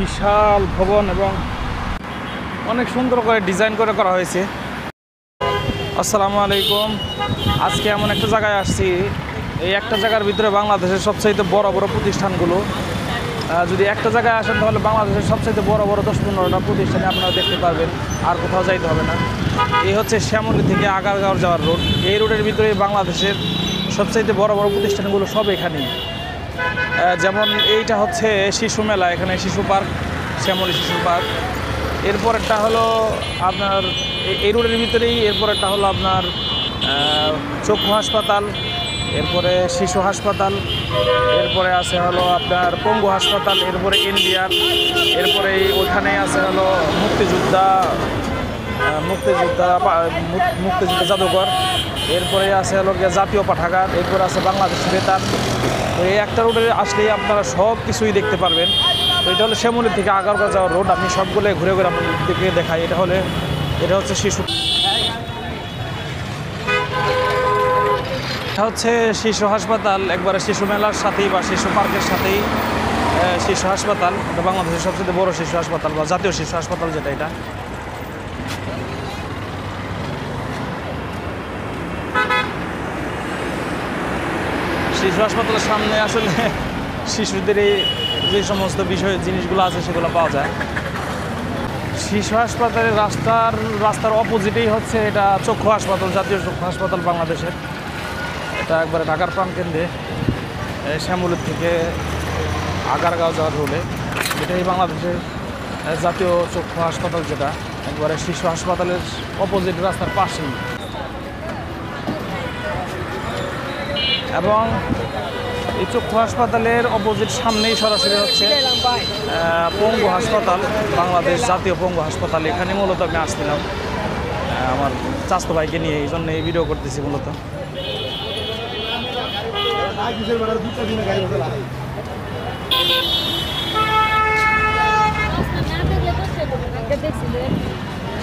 বিশাল ভবন এবং অনেক সুন্দর করে ডিজাইন করে করা হয়েছে। আসসালামু আলাইকুম। আজকে এমন একটা জায়গায় আসছি, এই একটা জায়গার ভিতরে বাংলাদেশের সবচাইতে বড় বড় প্রতিষ্ঠানগুলো। যদি একটা জায়গায় আসেন তাহলে বাংলাদেশের সবচাইতে বড় বড় 10-15টা প্রতিষ্ঠানে আপনারা দেখতে পারবেন, আর কোথাও যাইতে হবে না। এই হচ্ছে শ্যামলী থেকে আগারগাঁও যাওয়ার রোড। এই রোডের ভিতরে বাংলাদেশের সবচাইতে বড় বড় প্রতিষ্ঠানগুলো সব এখানেই। যেমন এইটা হচ্ছে শিশু মেলা, এখানে শিশু পার্ক, শ্যামলী শিশু পার্ক। এরপরেরটা হলো আপনার এই রোডের ভিতরেই, এরপরেরটা হলো আপনার চক্ষু হাসপাতাল, এরপরে শিশু হাসপাতাল, এরপরে আছে হলো আপনার পঙ্গু হাসপাতাল, এরপরে ইন্ডিয়ান, এরপরে ওখানেই আছে হলো মুক্তিযোদ্ধা জাদুঘর, এরপরে আছে হলো জাতীয় পাঠাগার, এরপরে আছে বাংলাদেশ বেতার। তো এই একটা রোডে আসলেই আপনারা সব কিছুই দেখতে পারবেন। তো এটা হলো শ্যামলী থেকে আগারগাঁও যাওয়ার রোড। আমি সবগুলো ঘুরে ঘুরে আপনাদেরকে দেখাই। এটা হচ্ছে শিশু, এটা হচ্ছে শিশু হাসপাতাল, একবারে শিশু মেলার সাথেই বা শিশু পার্কের সাথেই শিশু হাসপাতাল। এটা বাংলাদেশের সবচেয়ে বড় শিশু হাসপাতাল বা জাতীয় শিশু হাসপাতাল যেটা। এটা শিশু হাসপাতালের সামনে আসলে শিশুদের যে সমস্ত জিনিসগুলো আছে সেগুলো পাওয়া যায়। শিশু হাসপাতালের রাস্তার অপোজিটেই হচ্ছে এটা চক্ষু হাসপাতাল, জাতীয় চক্ষু হাসপাতাল বাংলাদেশের। এটা একবারে ঢাকার প্রাণকেন্দ্রে শ্যামলী থেকে আগারগাঁও যাওয়ার রোডে। এটাই বাংলাদেশের জাতীয় চক্ষু হাসপাতাল, যেটা একবারে শিশু হাসপাতালের অপোজিট রাস্তার পাশেই। এবং এই চক্ষু হাসপাতালের অপোজিট সামনেই সরাসরি হচ্ছে পঙ্গু হাসপাতাল, বাংলাদেশ জাতীয় পঙ্গু হাসপাতাল। এখানে মূলত আমি আসছিলাম আমার চাচাতো ভাইকে নিয়ে, এই জন্য এই ভিডিও করতেছি মূলত।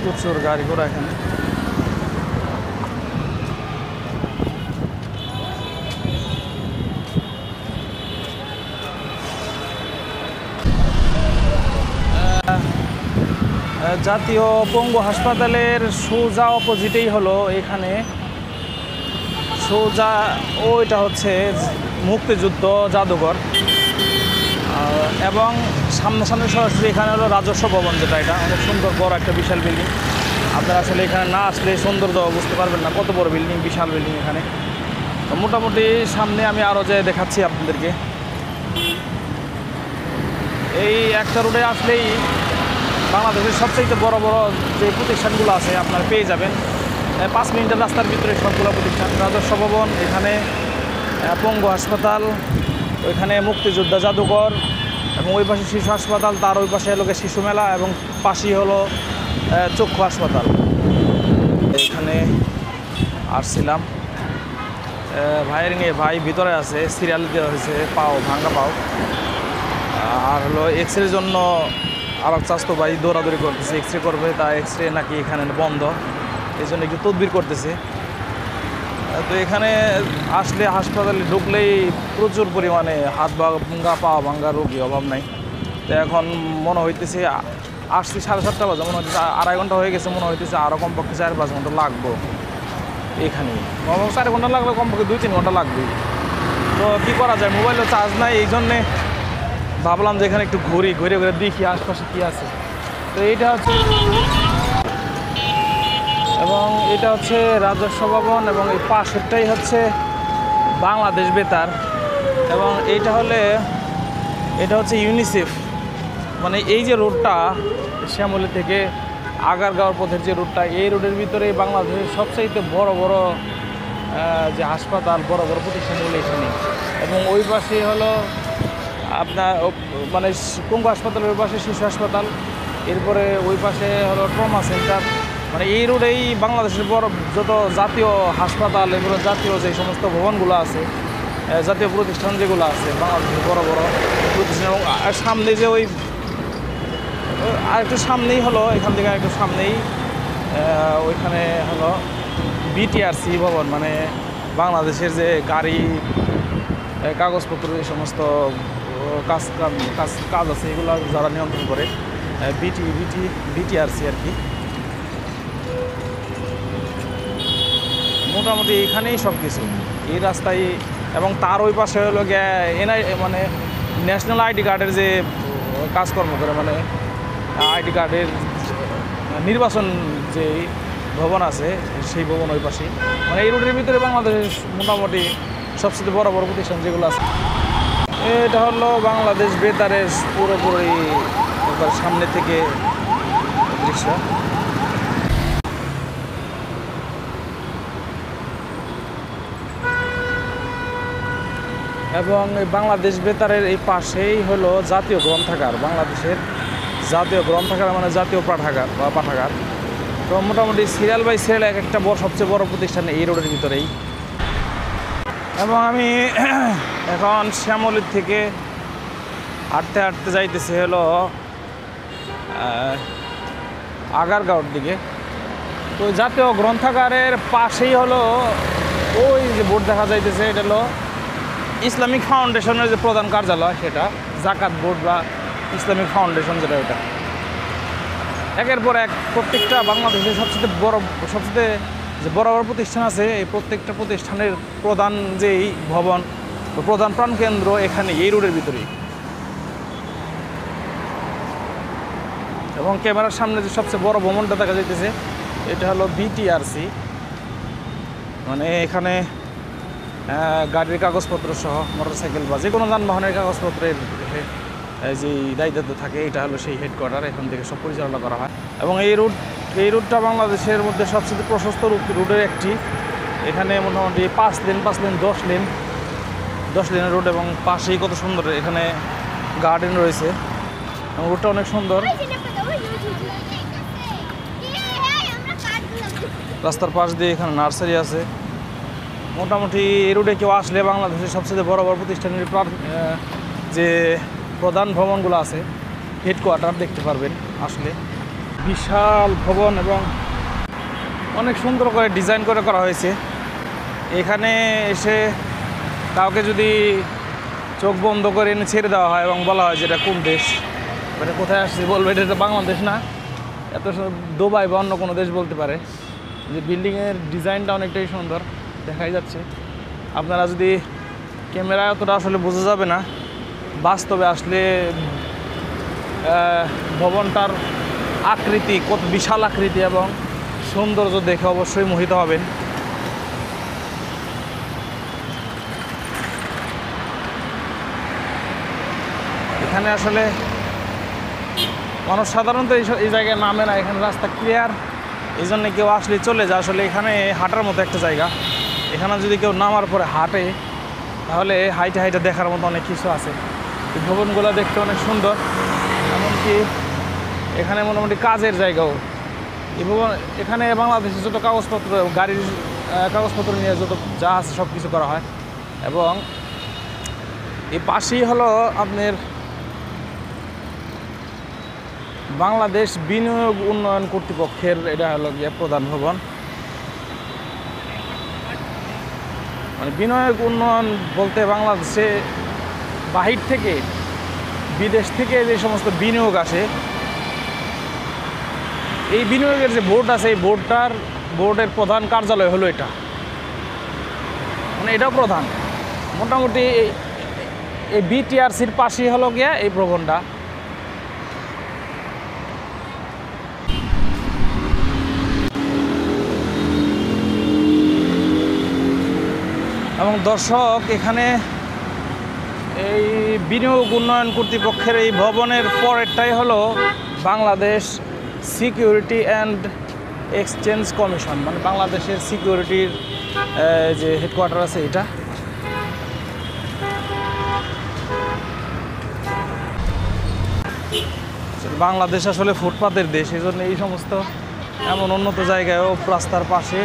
প্রচুর গাড়ি ঘোড়া এখানে। জাতীয় পঙ্গু হাসপাতালের সোজা অপোজিটেই হলো এখানে সোজা ওইটা হচ্ছে মুক্তিযুদ্ধ জাদুঘর। এবং সামনে সরাসরি এখানে হলো রাজস্ব ভবন, যেটা এটা অনেক সুন্দর বড় একটা বিশাল বিল্ডিং। আপনারা আসলে এখানে না আসলে সৌন্দর্য বুঝতে পারবেন না, কত বড় বিল্ডিং, বিশাল বিল্ডিং এখানে। তো মোটামুটি সামনে আমি আরও যে দেখাচ্ছি আপনাদেরকে। এই একটা রোডে আসলেই বাংলাদেশের সবচেয়ে বড় বড় যে প্রতিষ্ঠানগুলো আছে আপনারা পেয়ে যাবেন। 5 মিনিটের রাস্তার ভিতরে সবগুলো প্রতিষ্ঠান। রাজস্ব ভবন, এখানে পঙ্গু হাসপাতাল, ওইখানে মুক্তিযোদ্ধা জাদুঘর, এবং ওই পাশে শিশু হাসপাতাল, তার ওই পাশে হলো শিশু মেলা, এবং পাশেই হলো চক্ষু হাসপাতাল। এখানে আসছিলাম ভাইয়ের নিয়ে, ভাই ভিতরে আছে, সিরিয়াল দেওয়া হয়েছে, ভাঙা পাও। আর হলো এক্সরের জন্য আর চাচাতো ভাই দৌড়াদৌড়ি করতেছে, এক্সরে করবে। তা এক্সরে নাকি এখানে বন্ধ, এই জন্য একটু তদবির করতেছে। তো এখানে আসলে হাসপাতালে ঢুকলেই প্রচুর পরিমাণে হাত ভাঙা পা ভাঙা রোগী, অভাব নাই। তো এখন মনে হইতেছে আসছি 7:30 বাজে, মনে হইতেছে 2.5 ঘন্টা হয়ে গেছে, মনে হইতেছে আরও কমপক্ষে 4-5 ঘন্টা লাগবো এখানে। 4 ঘন্টা লাগলে কমপক্ষে 2-3 ঘন্টা লাগবে। তো কী করা যায়, মোবাইলও চার্জ নাই, এই জন্যে ভাবলাম যে এখানে একটু ঘুরে ঘুরে দেখি আশপাশে কী আছে। তো এইটা হচ্ছে, এবং এটা হচ্ছে রাজস্ব ভবন, এবং এই পাশেরটাই হচ্ছে বাংলাদেশ বেতার। এবং এটা হচ্ছে ইউনিসেফ। মানে এই যে রোডটা শ্যামলী থেকে আগারগাঁওর পথের যে রোডটা, এই রোডের ভিতরে বাংলাদেশের সবচাইতে বড় বড় যে হাসপাতাল, বড় বড় প্রতিষ্ঠানগুলো এখানে। এবং ওই পাশে হলো আপনার মানে পঙ্গু হাসপাতালের ওই পাশে শিশু হাসপাতাল, এরপরে ওই পাশে হলো ট্রমা সেন্টার। মানে এই রোডেই বাংলাদেশের বড় যত জাতীয় হাসপাতাল, এগুলো জাতীয় যে সমস্ত ভবনগুলো আছে, জাতীয় প্রতিষ্ঠান যেগুলো আছে বাংলাদেশের বড় বড় প্রতিষ্ঠান। এবং সামনে যে ওই আর একটু সামনেই হলো, এখান থেকে একটু সামনেই ওইখানে হলো বিটিআরসি ভবন, মানে বাংলাদেশের যে গাড়ি কাগজপত্র এই সমস্ত কাজ আছে, এগুলো যারা নিয়ন্ত্রণ করে বিটিআরসি আর কি। মোটামুটি এখানেই সব কিছু এই রাস্তায়, এবং তার ওই পাশে হলো এনআই মানে ন্যাশনাল আইডি কার্ডের যে কাজকর্ম করে, মানে আইডি কার্ডের নির্বাচন যে ভবন আছে সেই ভবন ওই পাশেই। মানে এই রুটের ভিতরে বাংলাদেশের মোটামুটি সবচেয়ে বড় বড় প্রতিষ্ঠান যেগুলো আছে। এটা হলো বাংলাদেশ বেতারের পুরোপুরি একবার সামনে থেকে দৃশ্য। এবং এই বাংলাদেশ বেতারের এই পাশেই হলো জাতীয় গ্রন্থাগার, বাংলাদেশের জাতীয় গ্রন্থাগার মানে জাতীয় পাঠাগার বা পাঠাগার। তো মোটামুটি সিরিয়াল বাই সিরিয়াল এক একটা সবচেয়ে বড় প্রতিষ্ঠান এই রোডের ভিতরেই। এবং আমি এখন শ্যামলীর থেকে হাঁটতে হাঁটতে যাইতেছে হলো আগারগাঁওর দিকে। তো জাতীয় গ্রন্থাগারের পাশেই হলো ওই যে বোর্ড দেখা যাইতেছে, এটা হলো ইসলামিক ফাউন্ডেশনের যে প্রধান কার্যালয়, সেটা জাকাত বোর্ড বা ইসলামিক ফাউন্ডেশন যেটা, ওটা একের পর এক প্রত্যেকটা বাংলাদেশের সবচেয়ে যে বড় বড় প্রতিষ্ঠান আছে, এই প্রত্যেকটা প্রতিষ্ঠানের প্রধান যেই ভবন, প্রধান প্রাণকেন্দ্র এখানে এই রোডের ভিতরেই। এবং ক্যামেরার সামনে যে সবচেয়ে বড় ভবনটা দেখা যাইতেছে, এটা হলো বিটিআরসি। মানে এখানে গাড়ির কাগজপত্র সহ মোটরসাইকেল বা যে কোনো যানবাহনের কাগজপত্রের যে দায়িত্ব থাকে, এটা হলো সেই হেডকোয়ার্টার, এখান থেকে সব পরিচালনা করা হয়। এবং এই রুটটা বাংলাদেশের মধ্যে সবচেয়ে প্রশস্ত রুটের একটি। এখানে মোটামুটি 5 লেন 10 লেনের রুট, এবং পাশেই কত সুন্দর এখানে গার্ডেন রয়েছে, এবং রুটটা অনেক সুন্দর। রাস্তার পাশ দিয়ে এখানে নার্সারি আছে। মোটামুটি এই রুটে কেউ আসলে বাংলাদেশের সবচেয়ে বড় বড় প্রতিষ্ঠানের যে প্রধান ভবনগুলো আছে, হেডকোয়ার্টার দেখতে পারবেন। আসলে বিশাল ভবন এবং অনেক সুন্দর করে ডিজাইন করে করা হয়েছে। এখানে এসে কাউকে যদি চোখ বন্ধ করে এনে ছেড়ে দেওয়া হয় এবং বলা হয় যে এটা কোন দেশ, মানে কোথায় আসছে, বলবে এটা তো বাংলাদেশ না, এত দুবাই বা অন্য কোনো দেশ বলতে পারে। যে বিল্ডিংয়ের ডিজাইনটা অনেকটাই সুন্দর দেখাই যাচ্ছে। আপনারা যদি ক্যামেরায় অতটা আসলে বোঝা যাবে না, বাস্তবে আসলে ভবনটার আকৃতি কত বিশাল আকৃতি এবং সৌন্দর্য দেখে অবশ্যই মোহিত হবেন। এখানে আসলে মানুষ সাধারণত এই জায়গায় নামে না, এখানে রাস্তা ক্লিয়ার, এই জন্যে কেউ আসলে চলে যায়। আসলে এখানে হাঁটার মতো একটা জায়গা, এখানে যদি কেউ নামার পরে হাঁটে তাহলে হাইটে দেখার মতো অনেক কিছু আছে। এই ভবনগুলো দেখতে অনেক সুন্দর, এমনকি এখানে মোটামুটি কাজের জায়গাও। এই ভবন এখানে বাংলাদেশে যত কাগজপত্র, গাড়ির কাগজপত্র নিয়ে যত যা আছে সব কিছু করা হয়। এবং এই পাশেই হলো আপনার বাংলাদেশ বিনিয়োগ উন্নয়ন কর্তৃপক্ষের, এটা হলো গিয়ে প্রধান ভবন। মানে বিনিয়োগ উন্নয়ন বলতে বাংলাদেশে বাহির থেকে, বিদেশ থেকে যে সমস্ত বিনিয়োগ আসে, এই বিনিয়োগের যে বোর্ড আছে, এই বোর্ডের প্রধান কার্যালয় হলো এটা, মানে এটাও প্রধান। মোটামুটি এই বিটিআরসির পাশেই হলো গিয়া এই ভবনটা। এবং দর্শক, এখানে এই বিনিয়োগ উন্নয়ন কর্তৃপক্ষের এই ভবনের পরেরটাই হলো Bangladesh security and exchange commission, মানে বাংলাদেশের সিকিউরিটির যে হেডকোয়ার্টার আছে এটা। বাংলাদেশ আসলে ফুটপাতের দেশ, এই জন্য এই সমস্ত এমন উন্নত জায়গায়ও রাস্তার পাশে,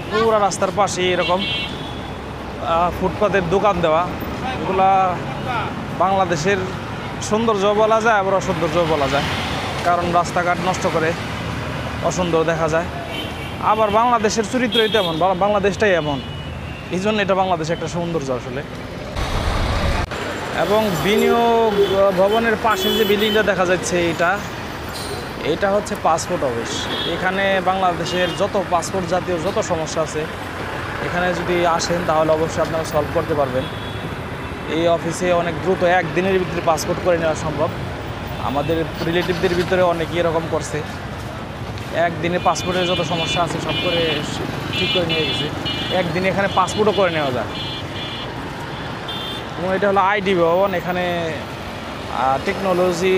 পুরো রাস্তার পাশে এরকম ফুটপাতের দোকান দেওয়া, এগুলা বাংলাদেশের সৌন্দর্য বলা যায়, আবার অসৌন্দর্য বলা যায়, কারণ রাস্তাঘাট নষ্ট করে অসুন্দর দেখা যায়। আবার বাংলাদেশের চরিত্রই তেমন, বাংলাদেশটাই এমন, এই জন্য এটা বাংলাদেশ একটা সৌন্দর্য আসলে। এবং বিনিয়োগ ভবনের পাশে যে বিল্ডিংটা দেখা যাচ্ছে এটা হচ্ছে পাসপোর্ট অফিস। এখানে বাংলাদেশের যত পাসপোর্ট জাতীয় যত সমস্যা আছে এখানে যদি আসেন তাহলে অবশ্যই আপনারা সলভ করতে পারবেন। এই অফিসে অনেক দ্রুত একদিনের ভিতরে পাসপোর্ট করে নেওয়া সম্ভব। আমাদের রিলেটিভদের ভিতরে অনেকেই এরকম করছে, একদিনে পাসপোর্টের যত সমস্যা আছে সব করে ঠিক করে নিয়ে গেছে। একদিনে এখানে পাসপোর্টও করে নেওয়া যায়। এবং এটা হলো আইডি ভবন। এখানে টেকনোলজি,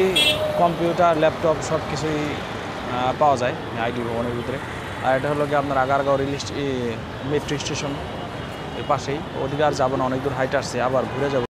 কম্পিউটার, ল্যাপটপ সব কিছুই পাওয়া যায় আইডি ভবনের ভিতরে। আর এটা হলো কি আপনার আগারগাঁও মেট্রো স্টেশন এর পাশেই। ওদিকে আর যাবো না, অনেক দূর হাইট আসছে, আবার ঘুরে যাবো।